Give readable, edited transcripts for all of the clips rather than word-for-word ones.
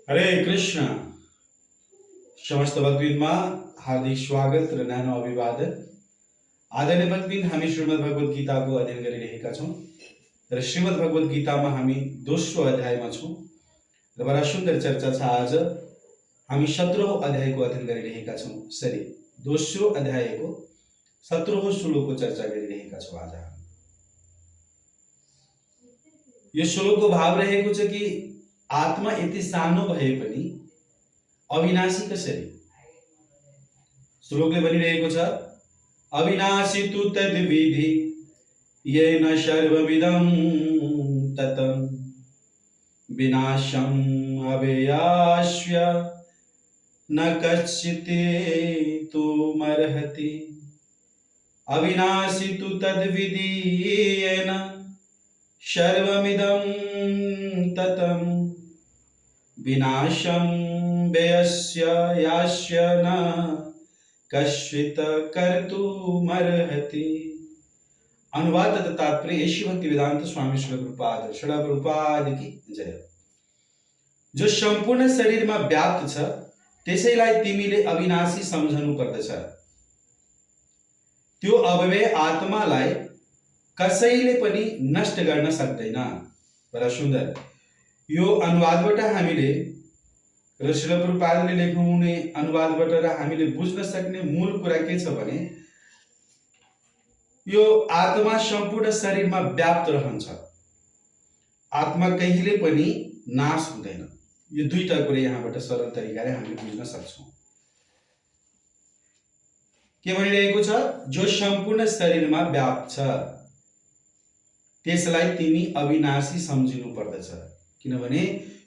हरे कृष्ण। समस्त भक्तबिन्दमा हार्दिक स्वागत र न्यानो अभिवादन। आदरणीय भक्तबिन्द, हामी श्रीमद् भगवत गीताको अध्ययन गरिरहेका छौँ र श्रीमद् भगवत गीतामा हामी दोस्रो अध्यायमा छौँ र बडा सुन्दर चर्चा छ। आज हामी 17औं अध्यायको अध्ययन गरिरहेका छौँ। सरी, दोस्रो अध्यायको 17औं श्लोकको चर्चा गरिरहेका छौँ। आज यो श्लोकको भाव रहेको छ कि आत्मा यति सानो भए पनि अविनाशी कसरी? श्लोकले भनिरहेको छ, अविनाशी तु तद्विधि येन सर्वमिदं ततं विनाशम् अव्ययास्य न कश्चित् तुमर्हति। अविनाशी तु तद्विधि येन सर्वमिदं ततं विनाशं व्ययस्य यास्य न कश्चित् कर्तुमर्हति। अनुवाद तथा तात्पर्य श्री भक्ति वेदांत स्वामी श्री प्रभुपाद की जय। जो सम्पूर्ण शरीरमा व्याप्त छ त्यसैलाई तिमीले अविनाशी सम्झनु पर्दछ। त्यो अव्यय आत्मालाई कसैले पनि नष्ट गर्न सक्दैन। बडा सुन्दर। यो अनुवादबाट हामीले र श्रील प्रभुपादले लेख्नुहुने अनुवादबाट र हामीले बुझ्न सक्ने मूल कुरा के छ भने यो आत्मा सम्पूर्ण शरीरमा व्याप्त रहन्छ। आत्मा कहिले पनि नाश हुँदैन। यो दुईटा कुरा यहाँबाट सरल तरिकाले हामीले बुझ्न सक्छौँ। के भनिरहेको छ? जो सम्पूर्ण शरीरमा व्याप्त छ त्यसलाई तिमी अविनाशी सम्झिनु पर्दछ। किनभने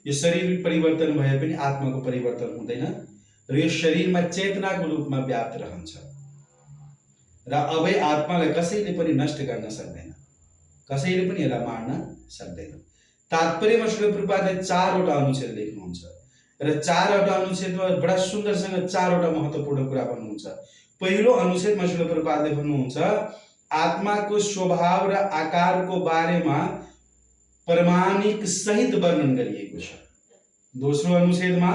यो शरीर परिवर्तन भए पनि आत्माको परिवर्तन हुँदैन र यो शरीरमा चेतनाको रूपमा व्याप्त रहन्छ र अबै आत्मालाई कसैले पनि नष्ट गर्न सक्दैन, कसैले पनि यसलाई मार्न सक्दैन। तात्पर्यमा श्री प्रभुपादले 4वटा अनुच्छेद लेख्नुहुन्छ र 4वटा अनुच्छेदमा बडा सुन्दरसँग 4वटा महत्त्वपूर्ण कुरा भन्नुहुन्छ। पहिलो अनुच्छेदमा श्री प्रभुपादले भन्नुहुन्छ आत्माको स्वभाव र आकारको बारेमा प्रमाणिक सहित वर्णन गरिएको छ। दोस्रो अनुच्छेदमा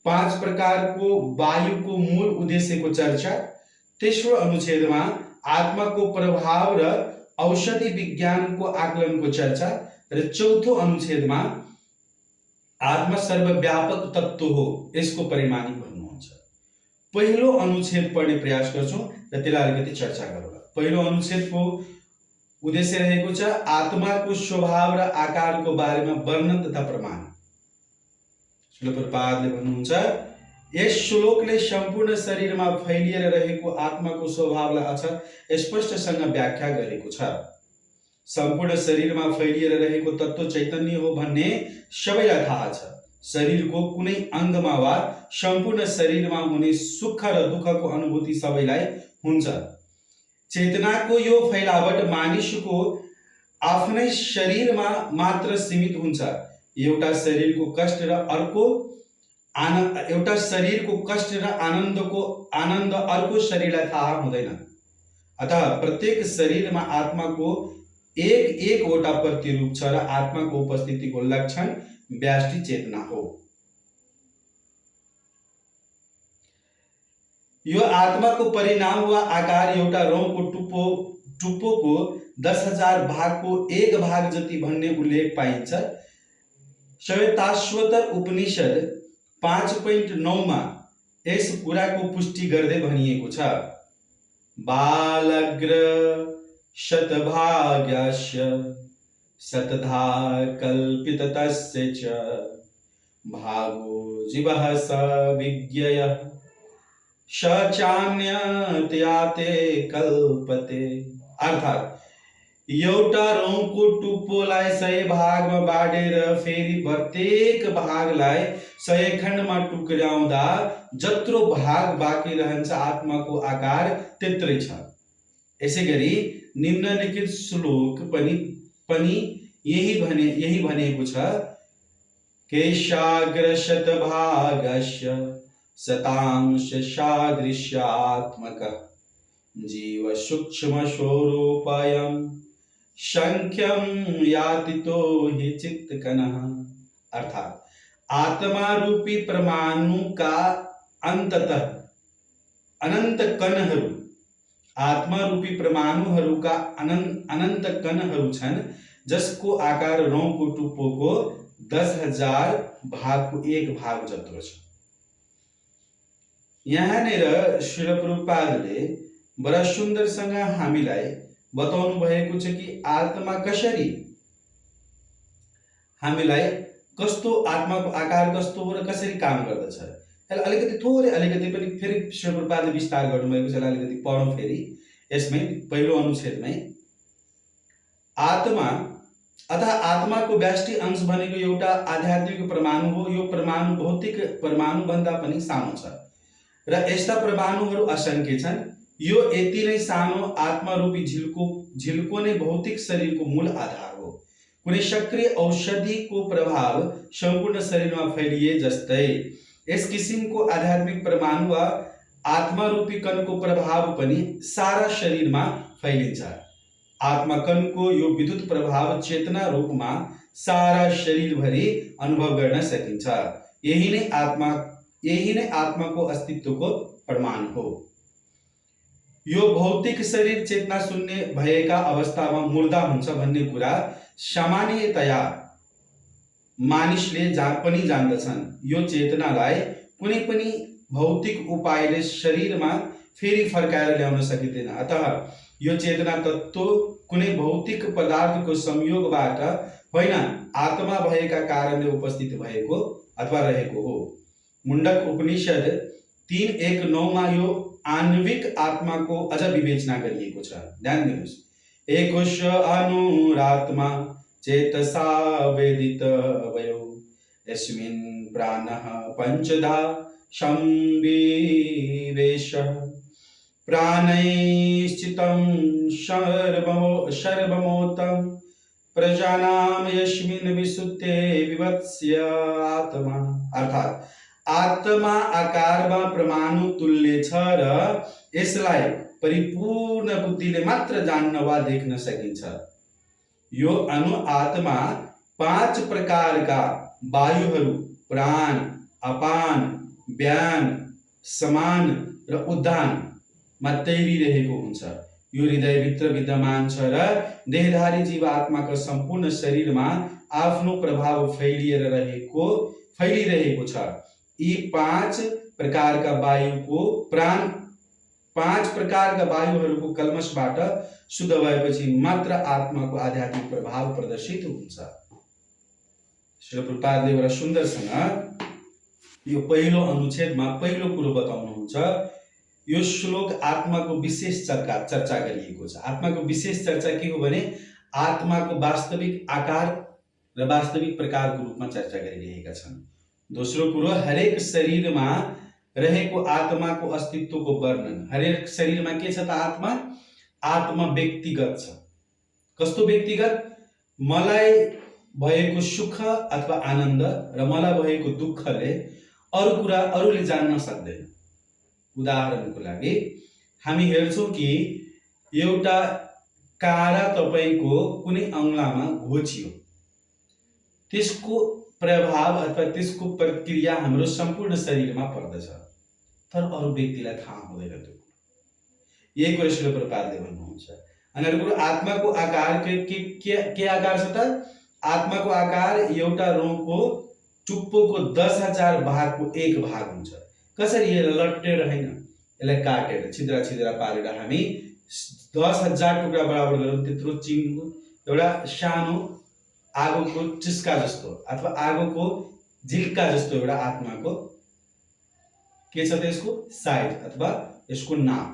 5 प्रकारको वायुको मूल उद्देश्यको चर्चा। तेस्रो अनुच्छेदमा आत्माको प्रभाव र औषधि विज्ञानको आकलनको चर्चा र चौथो अनुच्छेदमा आत्मा सर्वव्यापक तत्त्व हो, यसको परिमाणिक भन्नुहुन्छ। पहिलो अनुच्छेद पढ्ने प्रयास गर्छौं र त्यसलाई अलिकति चर्चा गरौँ। पहिलो अनुच्छेदको उद्देश्य रहेको छ आत्माको स्वभाव र आकारको बारेमा वर्णन तथा प्रमाण। श्रील प्रभुपादले भन्नुहुन्छ यस श्लोकले सम्पूर्ण शरीरमा फैलिएर रहेको आत्माको स्वभावलाई अझ स्पष्टसँग व्याख्या गरेको छ। सम्पूर्ण शरीरमा फैलिएर रहेको तत्त्व चैतन्य हो भन्ने सबैलाई थाहा छ। शरीरको कुनै अङ्गमा वा सम्पूर्ण शरीरमा हुने सुख र दुःखको अनुभूति सबैलाई हुन्छ। चेतनाको यो फैलावट मानिसको आफ्नै शरीरमा मात्र सीमित हुन्छ। एउटा शरीरको कष्ट र आनन्द अर्को शरीरलाई थाहा हुँदैन। अतः प्रत्येक शरीरमा आत्माको एकवटा प्रतिरूप छ र आत्माको उपस्थितिको लक्षण व्यष्टि चेतना हो। यो आत्माको परिणाम वा आकार एउटा रौँको टुप्पोको 10,000 भागको 1 भाग जति भन्ने उल्लेख पाइन्छ। श्वेताश्वतर उपनिषद 5.9 मा यस कुराको पुष्टि गर्दै भनिएको छ, बालग्र शतभाग्यस्य शतधा कल्पितस्य च भागो जीवः स विज्ञेयः सचान्यते कल्पते। अर्थात एउटा रौँको टुप्पोलाई 100 भागमा बाँडेर फेरि प्रत्येक भागलाई 100 खण्डमा टुक्र्याउँदा जत्रो भाग बाँकी रहन्छ आत्माको आकार त्यत्रै छ। यसैगरी निम्नलिखित श्लोक पनि यही भनेको छ, केशाग्र शतभागस्य शतांश सादृश्यात्मकः जीव सूक्ष्म स्वरूपयम् संख्यम यातितो हि चित्तकनः। अर्थात आत्मा रूपी परमाणु का अन्ततः अनन्त कणहरू, आत्मा रूपी परमाणुहरूका अनन्त कणहरू छन् जसको आकार रौँको टुप्पोको 10,000 भागको 1 भाग जत्रो छ। यहाँनिर श्रील प्रभुपादले बडा सुन्दरसँग हामीलाई बताउनु भएको छ कि आत्मा कसरी, हामीलाई कस्तो, आत्माको आकार कस्तो हो र कसरी काम गर्दछ। यसलाई अलिकति पनि फेरि श्री प्रभुपादले विस्तार गर्नुभएको छ। अलिकति पढौँ फेरि यसमै पहिलो अनुच्छेदमै। आत्मा अथवा आत्माको व्यष्टि अंश भनेको एउटा आध्यात्मिक परमाणु हो। यो परमाणु भौतिक परमाणु भन्दा पनि सानो छ र यस्ता परमाणुहरू असंख्य छन्। यो यति नै सानो आत्मा रूपी झिल्को नै भौतिक शरीरको मूल आधार हो। कुनै सक्रिय औषधिको प्रभाव सम्पूर्ण शरीरमा फैलिए जस्तै यस किसिमको आध्यात्मिक परमाणु वा आत्मा रूपी कणको प्रभाव पनि सारा शरीरमा फैलिन्छ। आत्मा कणको यो विद्युत प्रभाव चेतना रूपमा सारा शरीरभरि अनुभव गर्न सकिन्छ। यही नै आत्माको अस्तित्वको प्रमाण हो। यो भौतिक शरीर चेतना शून्य भएका अवस्थामा मुर्दा हुन्छ भन्ने कुरा सामान्यतया मानिसले पनि जान्दछन्। यो चेतनालाई कुनै पनि भौतिक उपायले शरीरमा फेरि फर्काएर ल्याउन सकिँदैन। अतः यो चेतना तत्त्व कुनै भौतिक पदार्थको संयोगबाट होइन, आत्मा भएका कारणले उपस्थित भएको अथवा रहेको हो। मुण्डक उपनिषद 3:1-9 मा यो आणविक आत्माको अझ विवेचना गरिएको छ। ध्यान दिनुहोस्। एकोश अनुरात्मा चेतसा वेदितवयो यस्मिन् प्राणः पञ्चधा संविवेशः प्राणैश्चितं सर्वमोतं प्रजानां यस्मिन् विशुद्धे विवत्स्य आत्मा। अर्थात आत्मा आकारमा परमाणु तुल्य छ र यसलाई परिपूर्ण बुद्धिले मात्र जान्न वा देख्न सकिन्छ। यो अणु आत्मा 5 प्रकारका वायुहरू प्राण, अपान, व्यान, समान र उद्दानमा तैरिरहेको हुन्छ। यो हृदयभित्र विद्यमान छ र देहधारी जीवात्माका सम्पूर्ण शरीरमा आफ्नो प्रभाव फैलिरहेको छ। यी 5 प्रकारका वायुहरूको कल्मशबाट शुद्ध भएपछि मात्र आत्माको आध्यात्मिक प्रभाव प्रदर्शित हुन्छ। श्री प्रभुपादले बडा सुन्दरसँग यो पहिलो अनुच्छेदमा पहिलो कुरो बताउनुहुन्छ। यो श्लोक आत्माको विशेष चर्चा गरिएको छ। आत्माको विशेष चर्चा के हो भने आत्माको वास्तविक आकार र वास्तविक प्रकारको रूपमा चर्चा गरिरहेका छन्। दोस्रो कुरो हरेक शरीरमा रहेको आत्माको अस्तित्वको वर्णन। हरेक शरीरमा के छ त आत्मा व्यक्तिगत छ। कस्तो व्यक्तिगत? मलाई भएको सुख अथवा आनन्द र मलाई भएको दुःखले अरूले जान्न सक्दैन। उदाहरणको लागि हामी हेर्छौँ कि एउटा काँडा तपाईको कुनै औँलामा घोचियो, त्यसको प्रभाव अथवा त्यसको प्रक्रिया हाम्रो सम्पूर्ण शरीरमा पर्दछ, तर अरू व्यक्तिलाई थाहा हुँदैन त्यो। यही कुरा श्री प्रभुपादले भन्नुहुन्छ। अनि अर्को आत्माको आकार के आकार छ त? आत्माको आकार एउटा रौँको टुप्पोको 10,000 भागको 1 भाग हुन्छ। कसरी? यसलाई लट्टेर होइन, यसलाई काटेर छिद्रा पारेर हामी 10,000 टुक्रा बराबर गरौँ, त्यत्रो चिनको एउटा सानो आगोको चिस्का जस्तो अथवा आगोको झिल्का जस्तो एउटा आत्माको के छ त्यसको साइज अथवा यसको नाम।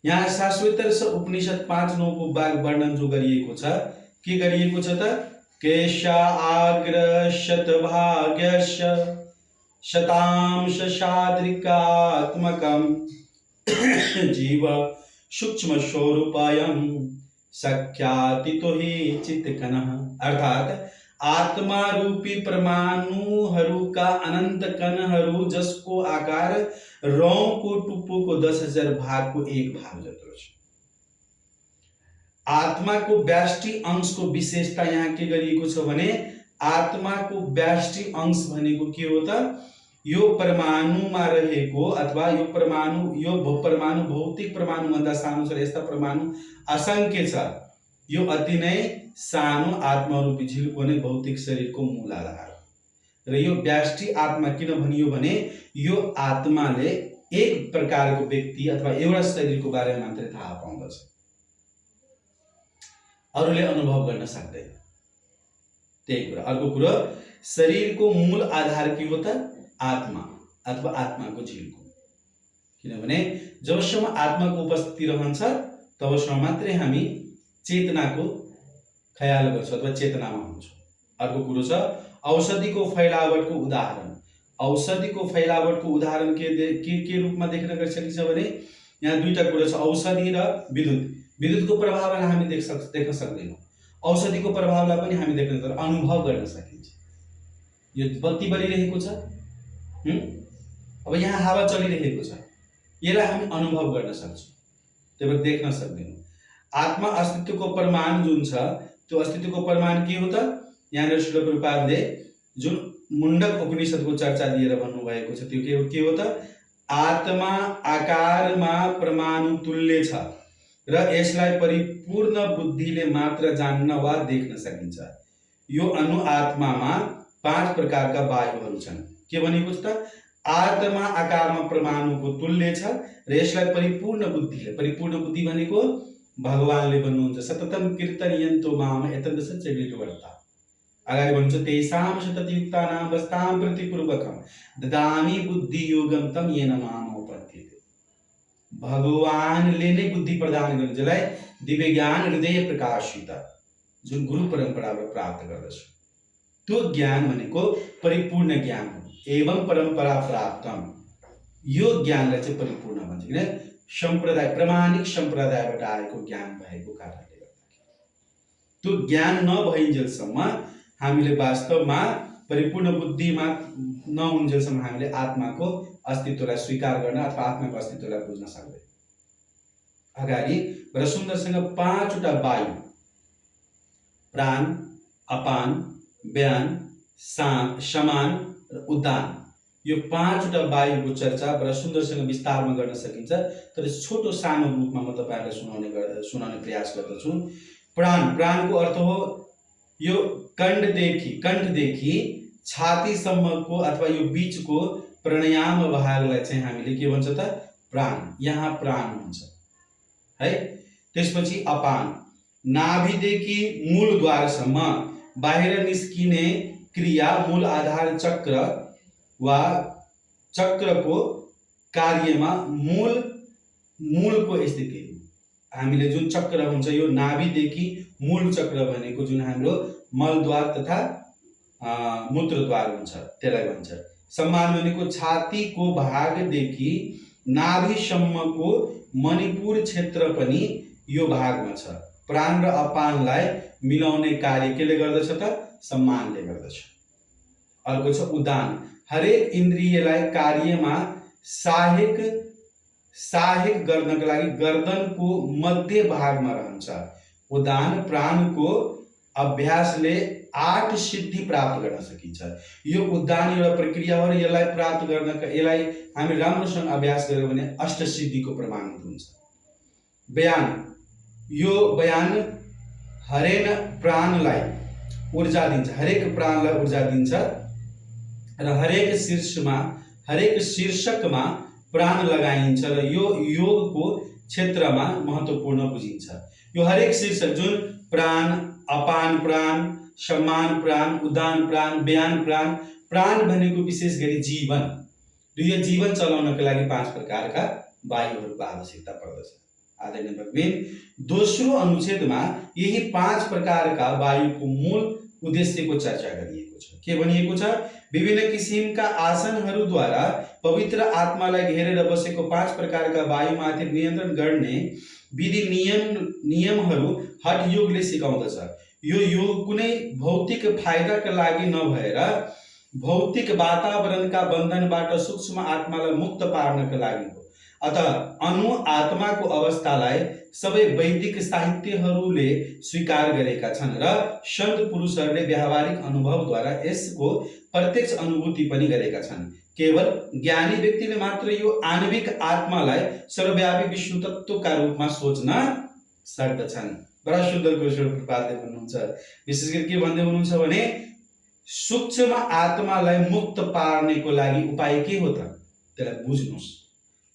यहाँ शाश्वतर्ष उपनिषद 5:9 को वर्णन जो गरिएको छ, के गरिएको छ त? केशा आग्र शतभाग्यश शतांश साद्रिकात्मकं जीव सूक्ष्म स्वरूपायं सख्यातितो हि चित्तकणः। अर्थात आत्मा रूपी परमाणुहरूका अनन्त कणहरू जसको आकार रौँको टुप्पोको 10,000 भागको 1 भाग जत्रो छ। आत्माको व्यष्टि अंशको विशेषता यहाँ के गरिएको छ भने आत्माको व्यष्टि अंश भनेको के हो त? यो परमाणुमा रहेको अथवा यो परमाणु भौतिक परमाणुभन्दा सानो छ, यस्ता परमाणु असंख्य छ। यो अति नै सानो आत्मरूपी झिल्को नै भौतिक शरीरको मूल आधार हो। र यो व्यष्टि आत्मा किन भनियो भने यो आत्माले एक प्रकारको व्यक्ति अथवा एउटा शरीरको बारेमा मात्रै थाहा पाउँदछ, अरूले अनुभव गर्न सक्दैन। त्यही कुरा। अर्को कुरा, शरीरको मूल आधार के हो त? आत्मा अथवा आत्माको झिल्को। किनभने जबसम्म आत्माको उपस्थिति रहन्छ तबसम्म मात्रै हामी चेतनाको ख्याल गर्छौँ अथवा चेतनामा हुन्छौँ। अर्को कुरो छ औषधिको फैलावटको उदाहरण। औषधिको फैलावटको उदाहरण के रूपमा देख्न सकिन्छ भने यहाँ दुईटा कुरा छ, औषधि र विद्युत। विद्युतको प्रभावलाई हामी देख्न सक्दैनौँ, औषधिको प्रभावलाई पनि हामी देख्न सक्दैनौँ, अनुभव गर्न सकिन्छ। यो बत्ती बलिरहेको छ, अब यहाँ हावा चलिरहेको छ, यसलाई हामी अनुभव गर्न सक्छौँ, त्यही भएर देख्न सक्दैनौँ। आत्मा अस्तित्वको प्रमाण जुन छ त्यो अस्तित्वको प्रमाण के हो त? यहाँनिर श्रील प्रभुपादले जुन मुण्डक उपनिषदको चर्चा दिएर भन्नुभएको छ त्यो के हो त? आत्मा आकारमा परमाणु तुल्य छ र यसलाई परिपूर्ण बुद्धिले मात्र जान्न वा देख्न सकिन्छ। यो अणु आत्मामा 5 प्रकारका वायुहरू छन्। के भनेको छ त? आत्मा आकारमा परमाणुको तुल्य छ र यसलाई परिपूर्ण बुद्धिले, परिपूर्ण बुद्धि भनेको भगवानले भन्नुहुन्छ सततम कीर्तयन्तो माम एतद् सच्चैर्निवर्ता। अगाडि भन्नुहुन्छ तेषां सततयुक्तानां वस्तां प्रतिपूर्वकं ददामि बुद्धि योगम तम येन माम उपपद्यते। भगवानले नै बुद्धि प्रदान गर्छ, जसलाई दिव्य ज्ञान हृदय प्रकाशित जुन गुरु परम्पराबाट प्राप्त गर्दछ। त्यो ज्ञान भनेको परिपूर्ण ज्ञान हो। एवं परम्परा प्राप्तम, यो ज्ञानलाई चाहिँ परिपूर्ण भन्छ। किन? सम्प्रदाय, प्रामाणिक सम्प्रदायबाट आएको ज्ञान भएको कारणले गर्दाखेरि। त्यो ज्ञान नभइन्जेलसम्म हामीले वास्तवमा परिपूर्ण बुद्धिमा नहुन्जेलसम्म हामीले आत्माको अस्तित्वलाई स्वीकार गर्न अथवा आत्माको अस्तित्वलाई बुझ्न सक्दैन। अगाडि बडा सुन्दरसँग 5 वटा वायु, प्राण, अपान, व्यान, समान र उदान, यो 5 वटा वायुको चर्चा बडा सुन्दरसँग विस्तारमा गर्न सकिन्छ। तर छोटो सानो रूपमा म तपाईहरुलाई सुनाउने प्रयास गर्दछु। प्राणको अर्थ हो यो कण्ठदेखि छातीसम्मको अथवा यो बीचको प्राणायाम भागलाई चाहिँ हामीले के भन्छ त? प्राण। यहाँ प्राण हुन्छ है। त्यसपछि अपान, नाभिदेखि मूलद्वारसम्म बाहिर निस्किने क्रिया मूल आधार चक्र वा चक्रको कार्यमा मूलको स्थिति। हामीले जुन चक्र हुन्छ यो नाभिदेखि मूल चक्र भनेको जुन हाम्रो मलद्वार तथा मूत्रद्वार हुन्छ त्यसलाई भन्छ। सम्मान भनेको छातीको भागदेखि नाभिसम्मको मणिपुर क्षेत्र पनि यो भागमा छ। प्राण र अपानलाई मिलाउने कार्य केले गर्दछ त? सम्मानले गर्दछ। अर्को छ उदान, हरेक इन्द्रियलाई कार्यमा सहायक गर्नका लागि गर्दनको मध्य भागमा रहन्छ। उदान प्राणको अभ्यासले 8 सिद्धि प्राप्त गर्न सकिन्छ। यो उदान एउटा प्रक्रिया हो र यसलाई प्राप्त गर्नका यसलाई हामी राम्रोसँग अभ्यास गर्यौं भने अष्ट सिद्धिको प्रमाणित हुन्छ। व्यान, यो व्यान हरेक प्राणलाई ऊर्जा दिन्छ, हरेक प्राणलाई ऊर्जा दिन्छ र हरेक शीर्षकमा प्राण लगाइन्छ र यो योगको क्षेत्रमा महत्त्वपूर्ण बुझिन्छ। यो हरेक शीर्षक जुन प्राण, अपान प्राण, सम्मान प्राण, उदान प्राण, व्यान प्राण भनेको विशेष गरी जीवन र यो जीवन चलाउनका लागि 5 प्रकारका वायुहरूको आवश्यकता पर्दछ। आदरणीय भगिनी, दोस्रो अनुच्छेदमा यही 5 प्रकारका वायुको मूल उद्देश्यको चर्चा गरिएको छ। के भनिएको छ? विभिन्न किसिमका आसनहरूद्वारा पवित्र आत्मालाई घेरेर बसेको 5 प्रकारका वायुमाथि नियन्त्रण गर्ने विधि नियमहरू हठ योगले सिकाउँदछ। यो योग कुनै भौतिक फाइदाका लागि नभएर भौतिक वातावरणका बन्धनबाट सूक्ष्म आत्मालाई मुक्त पार्नका लागि हो। अतः अनु आत्माको अवस्थालाई सबै वैदिक साहित्यहरूले स्वीकार गरेका छन् र सन्त पुरुषहरूले व्यावहारिक अनुभवद्वारा यसको प्रत्यक्ष अनुभूति पनि गरेका छन्। केवल ज्ञानी व्यक्तिले मात्र यो आणविक आत्मालाई सर्वव्यापी विष्णु तत्त्वका रूपमा सोच्न सक्दछन्। बडा सुन्दर गोस्वामी प्रपातले भन्नुहुन्छ। विशेष गरी के भन्दै हुनुहुन्छ भने सूक्ष्म आत्मालाई मुक्त पार्नेको लागि उपाय के हो त? त्यसलाई बुझ्नुहोस्।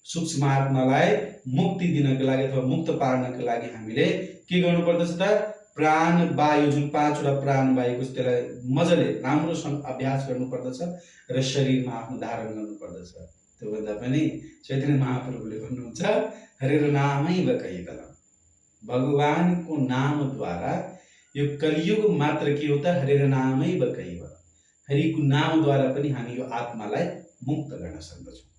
सूक्ष्म आत्मालाई मुक्ति दिनको लागि अथवा मुक्त पार्नको लागि हामीले के गर्नुपर्दछ त? प्राण वायु, जुन 5 वटा प्राण वायुको त्यसलाई मजाले राम्रोसँग अभ्यास गर्नुपर्दछ र शरीरमा आफ्नो धारण गर्नुपर्दछ। त्यो भन्दा पनि चैतन्य महाप्रभुले भन्नुहुन्छ हरेर नामै कैवलम, भगवानको नामद्वारा यो कलियुग मात्र के हो त? हरेर नामै कैवलम, हरिको नामद्वारा पनि हामी यो आत्मालाई मुक्त गर्न सक्दछौँ।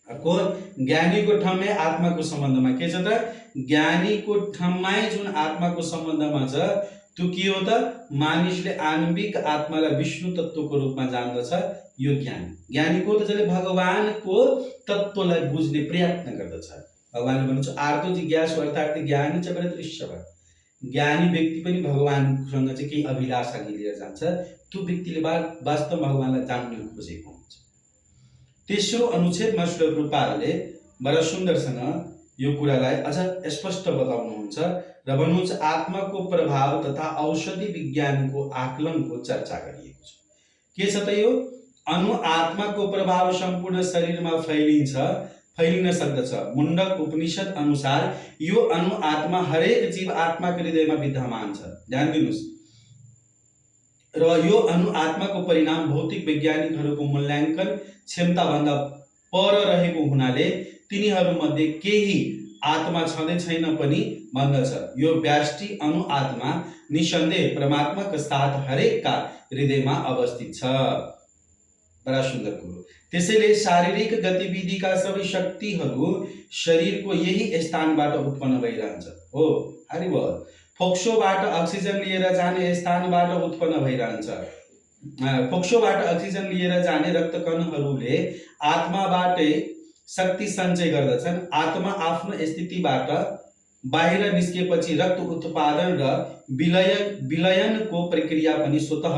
अर्को ज्ञानीको ठाउँमै आत्माको सम्बन्धमा के छ त? ज्ञानीको ठाउँमै जुन आत्माको सम्बन्धमा छ त्यो के हो त? मानिसले आणविक आत्मालाई विष्णु तत्त्वको रूपमा जान्दछ। यो ज्ञानी ज्ञानीको त जसले भगवानको तत्त्वलाई बुझ्ने प्रयत्न गर्दछ। भगवानले भन्नुहुन्छ आर्तो जिज्ञासु अर्थात् ज्ञानी च दृश्य। ज्ञानी व्यक्ति पनि भगवानसँग चाहिँ केही अभिलाषा लिएर जान्छ। त्यो व्यक्तिले वास्तव भगवानलाई जान्न खोजेको हुन्छ। तेस्रो अनुच्छेदमा श्री प्रभुपादले बडा सुन्दरसँग यो कुरालाई अझ स्पष्ट बताउनुहुन्छ र भन्नुहुन्छ आत्माको प्रभाव तथा औषधि विज्ञानको आकलनको चर्चा गरिएको छ। के छ त यो? अनु आत्माको प्रभाव सम्पूर्ण शरीरमा फैलिन सक्दछ। मुण्डक उपनिषद अनुसार यो अनु आत्मा हरेक जीव आत्माको हृदयमा विद्यमान छ। ध्यान दिनुहोस्। र यो अनु आत्माको परिणाम भौतिक वैज्ञानिकहरूको मूल्याङ्कन क्षमताभन्दा पर रहेको हुनाले तिनीहरूमध्ये केही आत्मा छँदै छैन पनि भन्दछ। यो व्यष्टि अनु आत्मा निसन्देह परमात्माका साथ हरेकका हृदयमा अवस्थित छ। बडा सुन्दर कुरो। त्यसैले शारीरिक गतिविधिका सबै शक्तिहरू शरीरको यही स्थानबाट उत्पन्न भइरहन्छ। हो, हरि बोल। फोक्सोबाट अक्सिजन लिएर जाने स्थानबाट उत्पन्न भइरहन्छ। फोक्सोबाट अक्सिजन लिएर जाने रक्तकणहरूले आत्माबाटै शक्ति सञ्चय गर्दछन्। आत्मा आफ्नो स्थितिबाट बाहिर निस्केपछि रक्त उत्पादन र विलयनको प्रक्रिया पनि स्वतः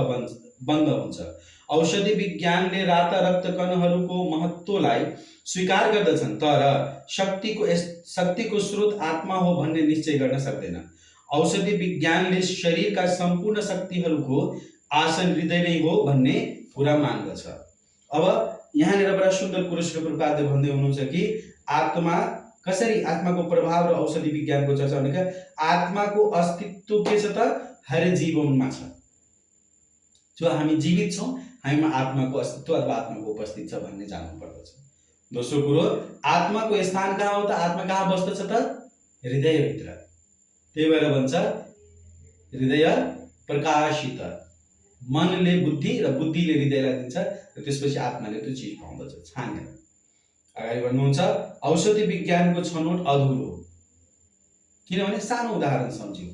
बन्द हुन्छ। औषधि विज्ञानले राता रक्तकणहरूको महत्त्वलाई स्वीकार गर्दछन्, तर शक्तिको स्रोत आत्मा हो भन्ने निश्चय गर्न सक्दैन। औषधि विज्ञानले शरीरका सम्पूर्ण शक्तिहरूको आसन हृदय नै हो भन्ने कुरा मान्दछ। अब यहाँनिर बडा सुन्दर कुरो श्री प्रभुपादले भन्दै हुनुहुन्छ कि आत्मा कसरी, आत्माको प्रभाव र औषधि विज्ञानको चर्चा भनेको आत्माको अस्तित्व के छ त? हर जीवनमा छ। जो हामी जीवित छौँ हामीमा आत्माको अस्तित्व अथवा आत्माको उपस्थित छ भन्ने जान्नु पर्दछ। दोस्रो कुरो, आत्माको स्थान कहाँ हो त? आत्मा कहाँ बस्दछ त? हृदयभित्र। त्यही भएर भन्छ हृदय प्रकाशित। मनले बुद्धि र बुद्धिले हृदयलाई दिन्छ र त्यसपछि आत्माले त्यो चिज पाउँदछ छानेर। अगाडि भन्नुहुन्छ औषधि विज्ञानको छनौट अधुरो। किनभने सानो उदाहरण सम्झ्यौँ।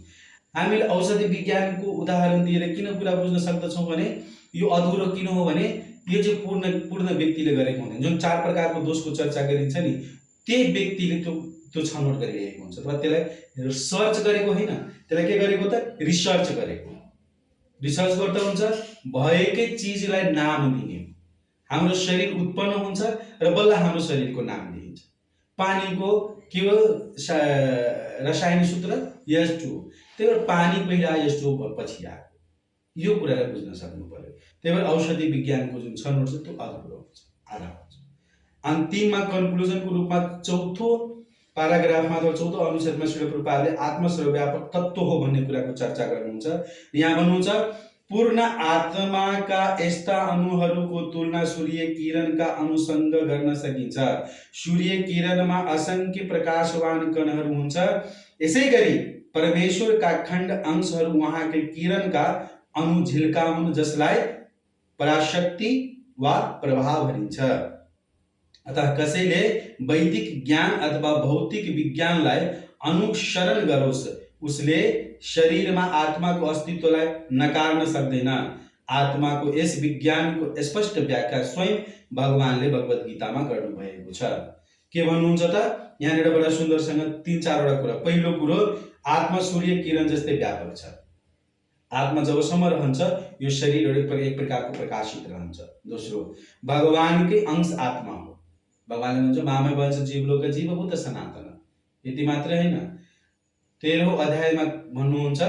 हामीले औषधि विज्ञानको उदाहरण दिएर किन कुरा बुझ्न सक्दछौँ भने यो अधुरो किन हो भने यो चाहिँ पूर्ण व्यक्तिले गरेको हुँदैन। जुन 4 प्रकारको दोषको चर्चा गरिन्छ नि, त्यही व्यक्तिले त्यो छनौट गरिरहेको हुन्छ। तर त्यसलाई सर्च गरेको होइन, त्यसलाई के गरेको त? रिसर्च गरेको। रिसर्च गर्दा हुन्छ भएकै चिजलाई नाम दिने। हाम्रो शरीर उत्पन्न हुन्छ र बल्ल हाम्रो शरीरको नाम दिइन्छ। पानीको के हो रसायनिक सूत्र? H2O। त्यही भएर पानी पहिला H2O पछि आयो। यो कुरालाई बुझ्न सक्नु पर्यो। त्यही भएर औषधि विज्ञानको जुन छनौट छ त्यो अधुरो हुन्छ, आधा हुन्छ। अन्तिममा कन्क्लुजनको रूपमा चौथो प्याराग्राफमा अथवा चौथो अनुच्छेदमा श्री प्रभुपादले आत्मा सर्वव्यापक तत्त्व हो भन्ने कुराको चर्चा गर्नुहुन्छ। यहाँ भन्नुहुन्छ पूर्ण आत्माका यस्ता अणुहरूको तुलना सूर्य किरणका अणुसँग गर्न सकिन्छ। सूर्य किरणमा असंख्य प्रकाशवान कणहरू हुन्छ। यसैगरी परमेश्वरका खण्ड अंशहरू उहाँकै किरणका अणु झिल्का हुन् जसलाई पराशक्ति वा प्रभाव भनिन्छ। अतः कसैले वैदिक ज्ञान अथवा भौतिक विज्ञानलाई अनुसरण गरोस् उसले शरीरमा आत्माको अस्तित्वलाई नकार्न सक्दैन। आत्माको यस विज्ञानको स्पष्ट व्याख्या स्वयं भगवानले भगवत गीतामा गर्नुभएको छ। के भन्नुहुन्छ त यहाँनिर बडा सुन्दरसँग 3-4 वटा कुरा। पहिलो कुरो, आत्मा सूर्य किरण जस्तै व्यापक छ। आत्मा जबसम्म रहन्छ यो शरीर एक प्रकारको प्रकाशित रहन्छ। दोस्रो, भगवानकै अंश आत्मा हो। भगवानले भन्छ मामे वंश जीवलोक जीवभूत सनातन। यति मात्र हैन, 13औं अध्यायमा भन्नुहुन्छ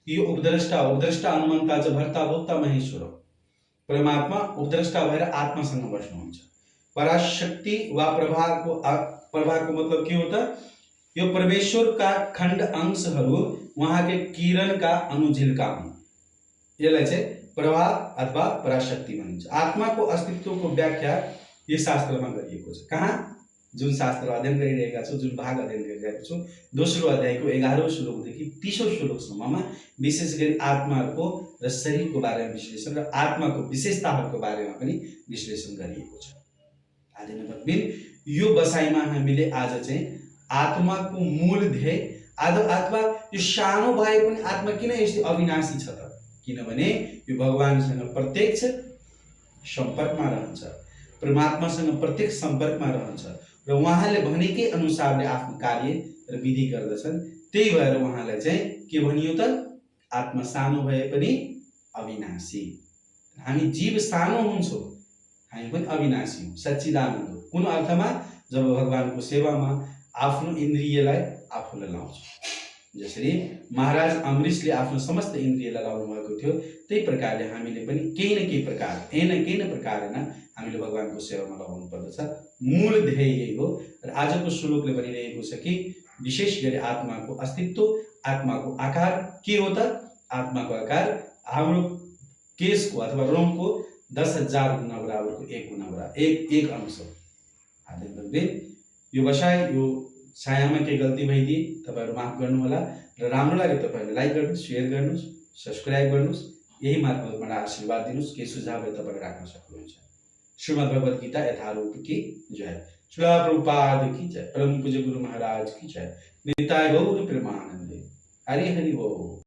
यो उपद्रष्टा अनुमन्ता च भर्ता भोक्ता महेश्वर। परमात्मा उपद्रष्टा भएर आत्मासँग बस्नुहुन्छ। पराशक्ति वा प्रभाको मतलब के हो त? यो परमेश्वरका खण्ड अंशहरू उहाँकै किरणका अनुझिल्का हुन्। यसलाई चाहिँ प्रभा अथवा पराशक्ति भनिन्छ। आत्माको अस्तित्वको व्याख्या यस शास्त्रमा गरिएको छ। कहाँ? जुन शास्त्र अध्ययन गरिरहेका छौँ, जुन भाग अध्ययन गरिरहेको छौँ, दोस्रो अध्यायको 11औं श्लोकदेखि 30औं श्लोकसम्ममा विशेष गरी आत्माको र शरीरको बारेमा विश्लेषण र आत्माको विशेषताहरूको बारेमा पनि विश्लेषण गरिएको छ। आदरणीय यो बसाइमा हामीले आज चाहिँ आत्माको मूल ध्येय अथवा यो सानो भए पनि आत्मा किन यस्तो अविनाशी छ त? किनभने यो भगवानसँग प्रत्यक्ष सम्पर्कमा रहन्छ, परमात्मासँग प्रत्यक्ष सम्पर्कमा रहन्छ र उहाँले भनेकै अनुसारले आफ्नो कार्य र विधि गर्दछन्। त्यही भएर उहाँलाई चाहिँ के भनियो त? आत्मा सानो भए पनि अविनाशी। हामी जीव सानो हुन्छौँ, हामी पनि अविनाशी हौँ, सच्चिदानन्द हो। कुन अर्थमा? जब भगवानको सेवामा आफ्नो इन्द्रियलाई आफूलाई लाउँछौँ। जसरी महाराज अमृतले आफ्नो समस्त इन्द्रियलाई लाउनु भएको थियो, त्यही प्रकारले हामीले पनि केही न केही प्रकारमा हामीले भगवानको सेवामा लगाउनु पर्दछ। मूल ध्येय यही हो। र आजको श्लोकले भनिरहेको छ कि विशेष गरी आत्माको अस्तित्व, आत्माको आकार के हो त? आत्माको आकार हाम्रो केशको अथवा रोमको 10,000 गुणा बराबरको 1 गुणा बराबर एक अंश हो। आदरणीय यो बसाइ यो छायामा के गल्ती भइदिए तपाईहरु माफ गर्नुहोला र राम्रो लागे तपाईहरुले लाइक गर्नुस्, शेयर गर्नुस्, सब्स्क्राइब गर्नुस्। यही मार्फतबाट आशीर्वाद दिनुस्। के सुझावहरू तपाईले राख्न सक्नुहुन्छ। श्रीमद् भगवत गीता यथारूप की जय। श्रील प्रभुपाद की जय। परम पूज्य गुरु महाराज की जय। निताय गौर प्रेमानंदे। हरि हरि बोल।